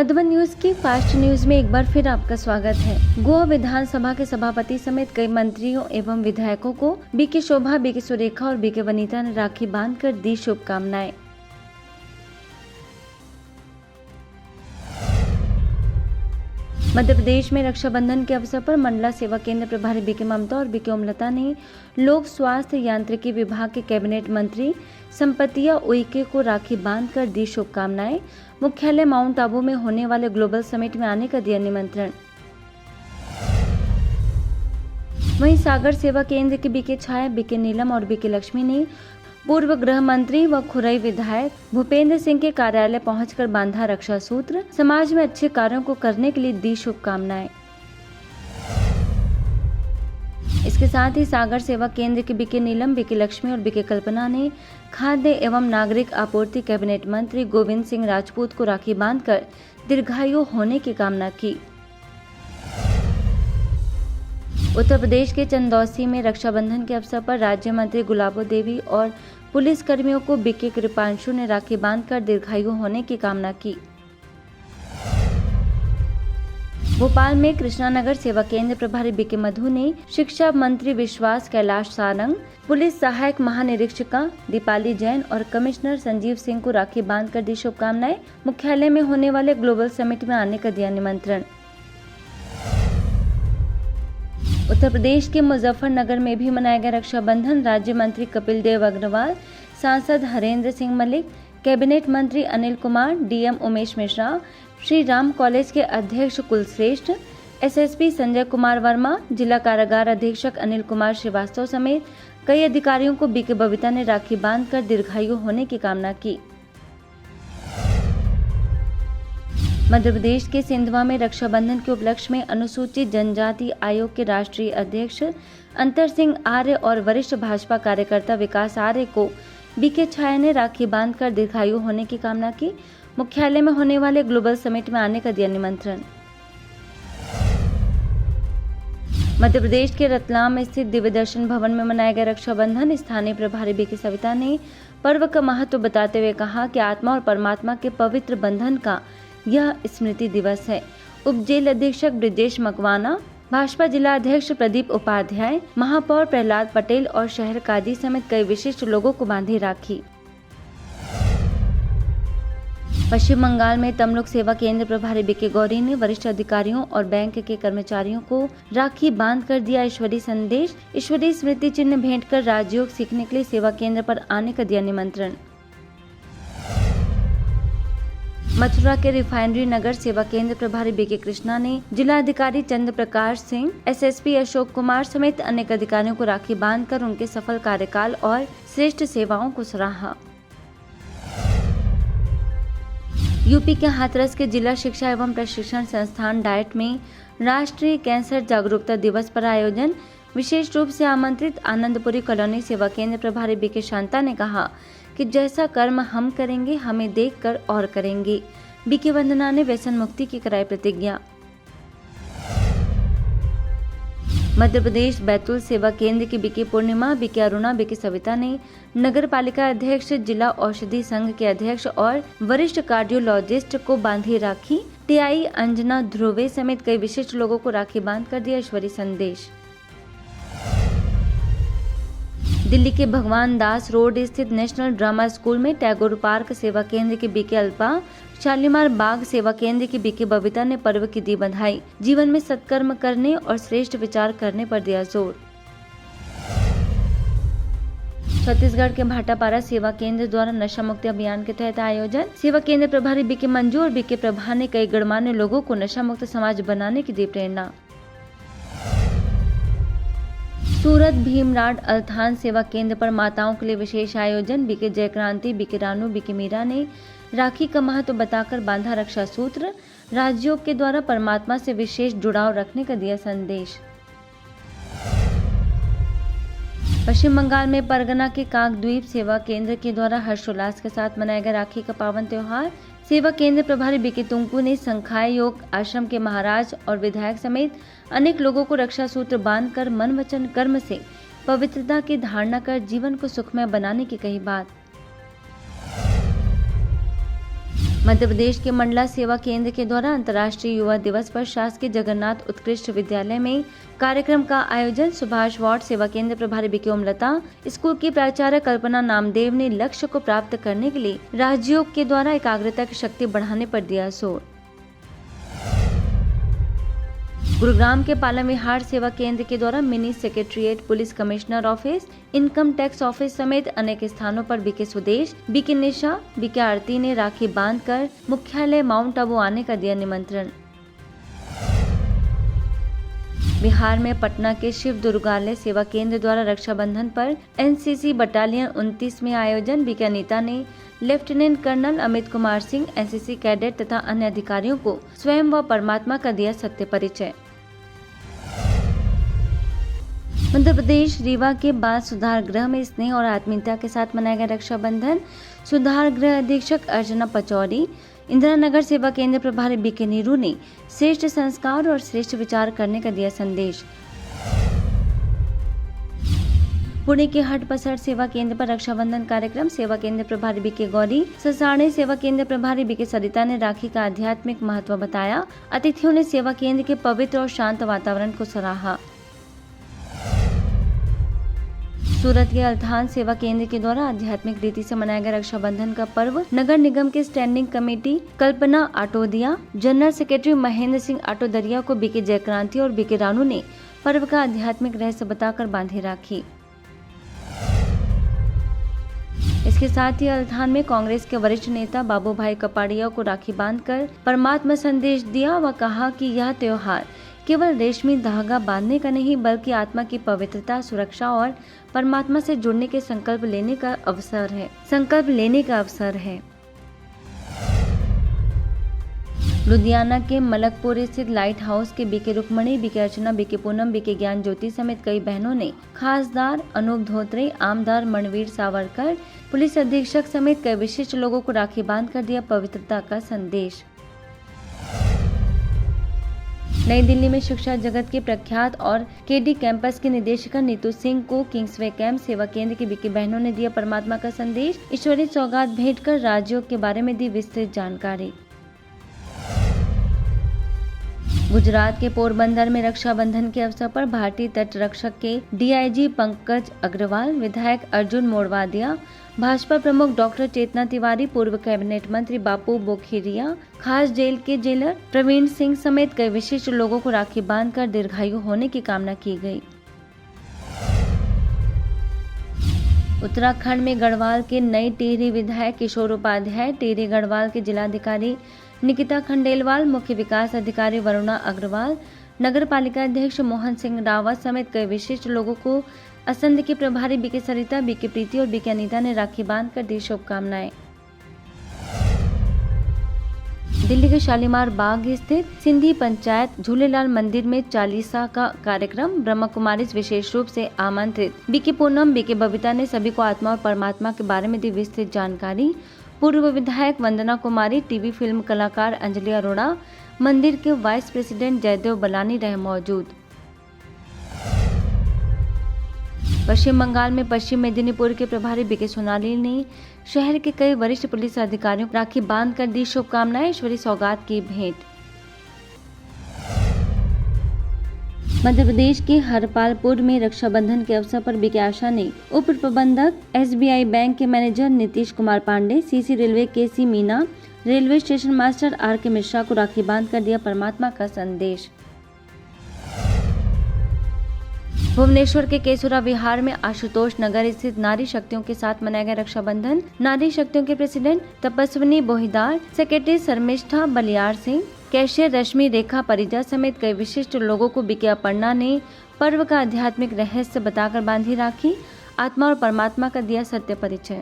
Madhuban news की fast news में एक बार फिर आपका स्वागत है। गोवा विधानसभा के सभापति समेत कई मंत्रियों एवं विधायकों को बीके शोभा, बीके सुरेखा और बीके वनीता ने राखी बांधकर दी शुभकामनाएं। मध्य प्रदेश में रक्षाबंधन के अवसर पर मंडला सेवा केंद्र प्रभारी बीके ममता और बीके ओमलता ने लोक स्वास्थ्य यांत्रिकी विभाग के कैबिनेट मंत्री संपतिया उइके को राखी बांधकर दी शुभकामनाएं। मुख्यालय माउंट आबू में होने वाले ग्लोबल समिट में आने का दिया निमंत्रण। वहीं सागर सेवा केंद्र के बीके छाया, बीके नीलम और बीके लक्ष्मी ने पूर्व गृह मंत्री व खुरई विधायक भूपेंद्र सिंह के कार्यालय पहुंचकर बांधा रक्षा सूत्र। समाज में अच्छे कार्यों को करने के लिए दी शुभकामनाएं। इसके साथ ही सागर सेवा केंद्र के बीके नीलम, बीके लक्ष्मी और बीके कल्पना ने खाद्य एवं नागरिक आपूर्ति कैबिनेट मंत्री गोविंद सिंह राजपूत को राखी बांधकर दीर्घायु होने की कामना की। उत्तर प्रदेश के चंदौसी में रक्षाबंधन के अवसर पर राज्य मंत्री गुलाबो देवी और पुलिस कर्मियों को बीके कृपांशु ने राखी बांधकर दीर्घायु होने की कामना की। भोपाल में कृष्णानगर सेवा केंद्र प्रभारी बीके मधु ने शिक्षा मंत्री विश्वास कैलाश सारंग, पुलिस सहायक महानिरीक्षिका दीपाली जैन और कमिश्नर संजीव सिंह को राखी बांधकर दी शुभकामनाएं। मुख्यालय में होने वाले ग्लोबल समिट में आने का दिया निमंत्रण। उत्तर प्रदेश के मुजफ्फरनगर में भी मनाया गया रक्षाबंधन। राज्य मंत्री कपिल देव अग्रवाल, सांसद हरेंद्र सिंह मलिक, कैबिनेट मंत्री अनिल कुमार, डीएम उमेश मिश्रा, श्री राम कॉलेज के अध्यक्ष कुलश्रेष्ठ, एसएसपी संजय कुमार वर्मा, जिला कारागार अधीक्षक अनिल कुमार श्रीवास्तव समेत कई अधिकारियों को बीके बबीता ने राखी बांधकर दीर्घायु होने की कामना की। मध्य प्रदेश के सिंधवा में रक्षाबंधन के उपलक्ष्य में अनुसूचित जनजाति आयोग के राष्ट्रीय अध्यक्ष अंतर सिंह आर्य और वरिष्ठ भाजपा कार्यकर्ता विकास आर्य को बीके छाया ने राखी बांधकर दीर्घायु होने की कामना की। मुख्यालय में होने वाले ग्लोबल समिट में आने का दिया निमंत्रण। मध्य प्रदेश के रतलाम स्थित दिव्य दर्शन भवन में मनाया गया रक्षाबंधन। स्थानीय प्रभारी बीके सविता ने पर्व का महत्व बताते हुए कहा कि आत्मा और परमात्मा के पवित्र बंधन का यह स्मृति दिवस है। उप जेल अधीक्षक ब्रिजेश मकवाना, भाजपा जिला अध्यक्ष प्रदीप उपाध्याय, महापौर प्रहलाद पटेल और शहर काजी समेत कई विशिष्ट लोगों को बांधी राखी। पश्चिम बंगाल में तमलुक सेवा केंद्र प्रभारी बीके गौरी ने वरिष्ठ अधिकारियों और बैंक के कर्मचारियों को राखी बांध कर दिया ईश्वरीय संदेश। ईश्वरीय स्मृति चिन्ह भेंट कर राजयोग सीखने के लिए सेवा केंद्र पर आने का दिया निमंत्रण। मथुरा के रिफाइनरी नगर सेवा केंद्र प्रभारी बीके कृष्णा ने जिला अधिकारी चंद्र प्रकाश सिंह, एसएसपी अशोक कुमार समेत अनेक अधिकारियों को राखी बांधकर उनके सफल कार्यकाल और श्रेष्ठ सेवाओं को सराहा। यूपी के हाथरस के जिला शिक्षा एवं प्रशिक्षण संस्थान डाइट में राष्ट्रीय कैंसर जागरूकता दिवस पर आयोजन। विशेष रूप से आमंत्रित आनंदपुरी कॉलोनी सेवा केंद्र प्रभारी बीके शांता ने कहा कि जैसा कर्म हम करेंगे हमें देखकर और करेंगे। बीके वंदना ने व्यसन मुक्ति की कराई प्रतिज्ञा। मध्य प्रदेश बैतूल सेवा केंद्र की बीके पूर्णिमा, बीके अरुणा, बीके सविता ने नगर पालिका अध्यक्ष, जिला औषधि संघ के अध्यक्ष और वरिष्ठ कार्डियोलॉजिस्ट को बांधी राखी। टीआई अंजना ध्रुवे समेत कई विशिष्ट लोगों को राखी बांधकर दिया ईश्वरीय संदेश। दिल्ली के भगवान दास रोड स्थित नेशनल ड्रामा स्कूल में टैगोर पार्क सेवा केंद्र के बीके अल्पा, शालीमार बाग सेवा केंद्र की बीके बबीता ने पर्व की दी बधाई। जीवन में सत्कर्म करने और श्रेष्ठ विचार करने पर दिया जोर। छत्तीसगढ़ के भाटापारा सेवा केंद्र द्वारा नशा मुक्ति अभियान के तहत आयोजन। सेवा केंद्र प्रभारी बीके मंजू और बीके प्रभा ने कई गणमान्य लोगों को नशा मुक्त समाज बनाने की दी प्रेरणा। सूरत भीमराड अल्थान सेवा केंद्र पर माताओं के लिए विशेष आयोजन। BK Jayakranti, BK Ranu, BK Meera ने राखी का महत्व बताकर बांधा रक्षा सूत्र। राजयोग के द्वारा परमात्मा से विशेष जुड़ाव रखने का दिया संदेश। पश्चिम बंगाल में परगना के काकद्वीप सेवा केंद्र के द्वारा हर्षोल्लास के साथ मनाया गया राखी का पावन त्योहार। सेवा केंद्र प्रभारी बीके तुंकू ने संखाय योग आश्रम के महाराज और विधायक समेत अनेक लोगों को रक्षा सूत्र बांधकर मन वचन कर्म से पवित्रता की धारणा कर जीवन को सुखमय बनाने की कही बात। मध्य प्रदेश के मंडला सेवा केंद्र के द्वारा अंतर्राष्ट्रीय युवा दिवस पर शासकीय जगन्नाथ उत्कृष्ट विद्यालय में कार्यक्रम का आयोजन। सुभाष वार्ड सेवा केंद्र प्रभारी बीके ओमलता, स्कूल की प्राचार्य कल्पना नामदेव ने लक्ष्य को प्राप्त करने के लिए राजयोग के द्वारा एकाग्रता की शक्ति बढ़ाने पर दिया जोर। गुरुग्राम के पालम विहार सेवा केंद्र के द्वारा mini secretariat, police commissioner office, income tax office समेत अनेक स्थानों पर बीके सुदेश, बीके निशा, बीके आरती ने राखी बांधकर मुख्यालय माउंट आबू आने का दिया निमंत्रण। बिहार में पटना के शिव दुर्गालय सेवा केंद्र द्वारा रक्षाबंधन पर एनसीसी बटालियन 29 में आयोजन। बीके अनीता ने lieutenant colonel Amit Kumar Singh, NCC cadet तथा अन्य अधिकारियों को स्वयं व परमात्मा का दिया सत्य परिचय। मध्य प्रदेश रीवा के बाल सुधार गृह में स्नेह और आत्मीयता के साथ मनाया गया रक्षाबंधन। सुधार गृह अधीक्षक अर्चना पचौरी, इंदिरा नगर सेवा केंद्र प्रभारी बीके नीरू ने श्रेष्ठ संस्कार और श्रेष्ठ विचार करने का दिया संदेश। पुणे के हट पसर सेवा केंद्र पर रक्षाबंधन कार्यक्रम। सेवा केंद्र प्रभारी बीके गौरी, ससाणे सेवा केंद्र प्रभारी बीके सरिता ने राखी का आध्यात्मिक महत्व बताया। अतिथियों ने सेवा केंद्र के पवित्र और शांत वातावरण को सराहा। सूरत के अल्थान सेवा केंद्र के द्वारा आध्यात्मिक रीति से मनाया गया रक्षाबंधन का पर्व। नगर निगम के स्टैंडिंग कमेटी कल्पना आटोदिया, जनरल सेक्रेटरी महेंद्र सिंह आटोदरिया को बीके जयक्रांति और बीके रानू ने पर्व का आध्यात्मिक रहस्य बताकर बांधी राखी। इसके साथ ही अल्थान में कांग्रेस के वरिष्ठ नेता बाबू भाई कपाड़िया को राखी बांधकर परमात्मा संदेश दिया व कहा कि यह त्योहार केवल रेशमी धागा बांधने का नहीं बल्कि आत्मा की पवित्रता, सुरक्षा और परमात्मा से जुड़ने के संकल्प लेने का अवसर है। लुधियाना के मलकपुर स्थित लाइट हाउस के बीके रुक्मणी, बीके अर्चना, बीके पूनम, बीके ज्ञान ज्योति समेत कई बहनों ने खासदार अनूप धोत्रे, आमदार मणवीर सावरकर, पुलिस अधीक्षक समेत कई विशिष्ट लोगों को राखी बांधकर दिया पवित्रता का संदेश। नई दिल्ली में शिक्षा जगत के प्रख्यात और केडी कैंपस की निदेशिका नीतू सिंह को किंग्सवे कैंप सेवा केंद्र की बीके बहनों ने दिया परमात्मा का संदेश। ईश्वरीय सौगात भेंट कर राजयोग के बारे में दी विस्तृत जानकारी। गुजरात के पोरबंदर में रक्षाबंधन के अवसर पर भारतीय तट रक्षक के डीआईजी पंकज अग्रवाल, विधायक अर्जुन मोड़वादिया, भाजपा प्रमुख डॉक्टर चेतना तिवारी, पूर्व कैबिनेट मंत्री बापू बोखीरिया, खास जेल के जेलर प्रवीण सिंह समेत कई विशिष्ट लोगों को राखी बांधकर दीर्घायु होने की कामना की गई। उत्तराखंड में गढ़वाल के नई टिहरी विधायक किशोर उपाध्याय, टिहरी गढ़वाल के जिलाधिकारी निकिता खंडेलवाल, मुख्य विकास अधिकारी वरुणा अग्रवाल, नगर पालिका अध्यक्ष मोहन सिंह रावत समेत कई विशिष्ट लोगों को असंध की प्रभारी बीके सरिता, बीके प्रीति और बीके अनीता ने राखी बांधकर दी शुभकामनाएं। दिल्ली के शालीमार बाग स्थित सिंधी पंचायत झूलेलाल मंदिर में चालीसा का कार्यक्रम। ब्रह्मा कुमारी विशेष रूप से आमंत्रित बीके पूनम, बीके बबीता ने सभी को आत्मा और परमात्मा के बारे में दी विस्तृत जानकारी। पूर्व विधायक वंदना कुमारी, टीवी फिल्म कलाकार अंजलि अरोड़ा, मंदिर के वाइस प्रेसिडेंट जयदेव बलानी रहे मौजूद। पश्चिम बंगाल में पश्चिम मेदिनीपुर के प्रभारी बीके सोनाली ने शहर के कई वरिष्ठ पुलिस अधिकारियों को राखी बांधकर दी शुभकामनाएं, ईश्वरीय सौगात की भेंट। मध्य प्रदेश के हरपालपुर में रक्षाबंधन के अवसर पर बीके आशा ने उप प्रबंधक एसबीआई बैंक के manager Nitish Kumar Pandey, CC railway KC Meena, railway station master R K Mishra को राखी बांधकर दिया परमात्मा का संदेश। भुवनेश्वर के केसुरा विहार में आशुतोष नगर स्थित नारी शक्तियों के साथ मनाया गया रक्षाबंधन। नारी शक्तियों के president Tapaswini Bohidar, secretary Sharmistha Baliyar Singh, cashier Rashmi Rekha Parija समेत कई विशिष्ट लोगों को बीके अपर्णा ने पर्व का आध्यात्मिक रहस्य बताकर बांधी राखी, आत्मा और परमात्मा का दिया सत्य परिचय।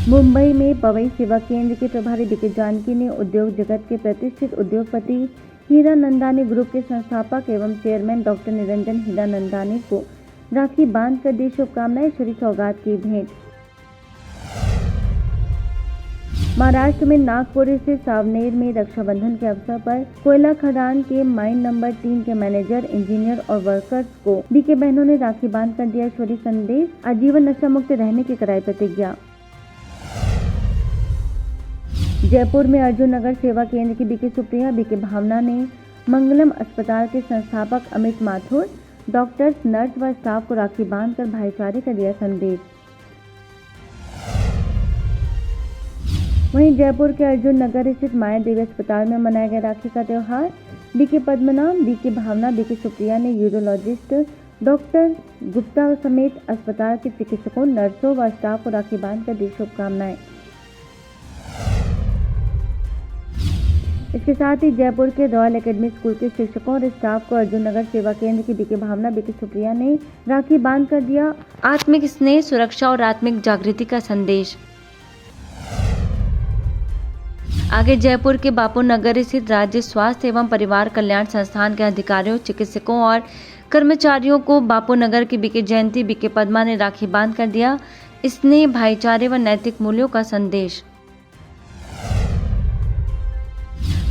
मुंबई में पवई सेवा केंद्र के प्रभारी बीके जानकी ने उद्योग जगत के प्रतिष्ठित उद्योगपति हीरा नंदानी ग्रुप के संस्थापक एवं चेयरमैन डॉक्टर निरंजन हीरा नंदानी को राखी बांधकर दी शुभकामनाएं, ईश्वरीय सौगात की भेंट। महाराष्ट्र में नागपुर स्थित सावनेर में रक्षाबंधन के अवसर पर कोयला खदान के माइन नंबर 3 के मैनेजर, इंजीनियर और वर्कर्स को बीके बहनों ने राखी बांधकर दिया ईश्वरीय संदेश, आजीवन नशा मुक्त रहने की कराई प्रतिज्ञा। जयपुर में अर्जुन नगर सेवा केंद्र की बीके सुप्रिया बीके भावना ने मंगलम अस्पताल के संस्थापक अमित माथुर, डॉक्टर्स, नर्स व स्टाफ को राखी बांधकर भाईचारे का दिया संदेश। वहीं जयपुर के अर्जुन नगर स्थित माया देवी अस्पताल में मनाया गया राखी का त्यौहार। बीके पद्मनाभ, बीके भावना, बीके सुप्रिया ने यूरोलॉजिस्ट डॉक्टर गुप्ता समेत अस्पताल के चिकित्सकों, नर्सों व स्टाफ को राखी बांधकर दी शुभकामनाएं। इसके साथ ही जयपुर के रॉयल एकेडमी स्कूल के शिक्षकों और स्टाफ को अर्जुन नगर सेवा केंद्र की बीके भावना, बीके सुप्रिया ने राखी बांधकर दिया आत्मिक स्नेह, सुरक्षा और आत्मिक जागृति का संदेश। आगे जयपुर के बापू नगर स्थित राज्य स्वास्थ्य एवं परिवार कल्याण संस्थान के अधिकारियों, चिकित्सकों और कर्मचारियों को बापू नगर की बीके जयंती बीके पद्मा ने राखी बांधकर दिया स्नेह, भाईचारे व नैतिक मूल्यों का संदेश।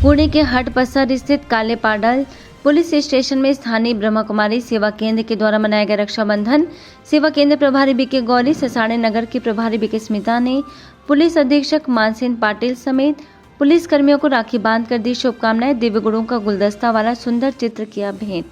पुणे के हटपसर स्थित कालेपाडल पुलिस स्टेशन में स्थानीय ब्रह्मा कुमारी सेवा केंद्र के द्वारा मनाया गया रक्षाबंधन। सेवा केंद्र प्रभारी बीके गौरी, ससाणे नगर की प्रभारी बीके स्मिता ने पुलिस अधीक्षक मानसेन पाटिल समेत पुलिस कर्मियों को राखी बांधकर दी शुभकामनाएं। दिव्य गुणों का गुलदस्ता वाला सुंदर चित्र किया भेंट।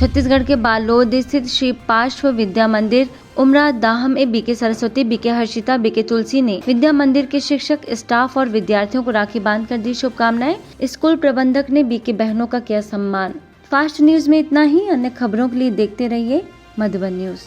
छत्तीसगढ़ के बालोद स्थित श्री पार्श्व विद्या मंदिर उमरा दाह में BK Saraswati, BK Harshita, BK Tulsi ने विद्या मंदिर के शिक्षक, स्टाफ और विद्यार्थियों को राखी बांधकर दी शुभकामनाएं। स्कूल प्रबंधक ने बीके बहनों का किया सम्मान। फास्ट न्यूज में इतना ही। अन्य खबरों के लिए देखते रहिए मधुबन न्यूज।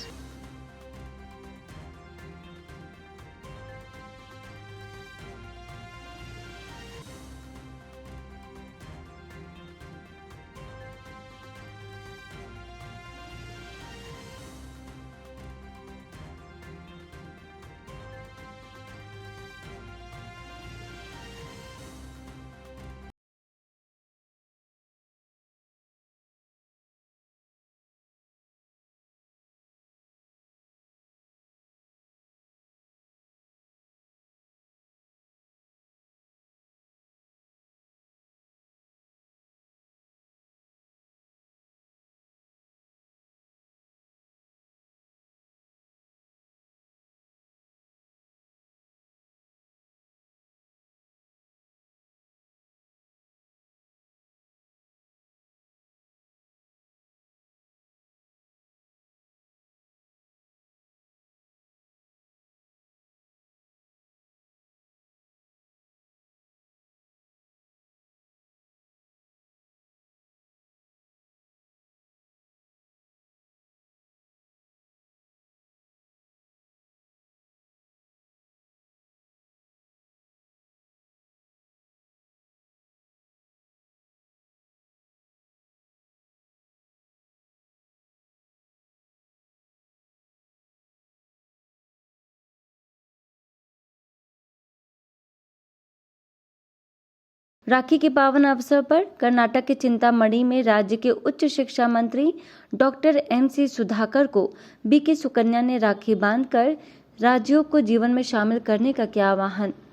राखी के पावन अवसर पर कर्नाटक के चिंतामणि में राज्य के उच्च शिक्षा मंत्री डॉक्टर MC सुधाकर को बीके सुकन्या ने राखी बांधकर राज्यों को जीवन में शामिल करने का किया आह्वान।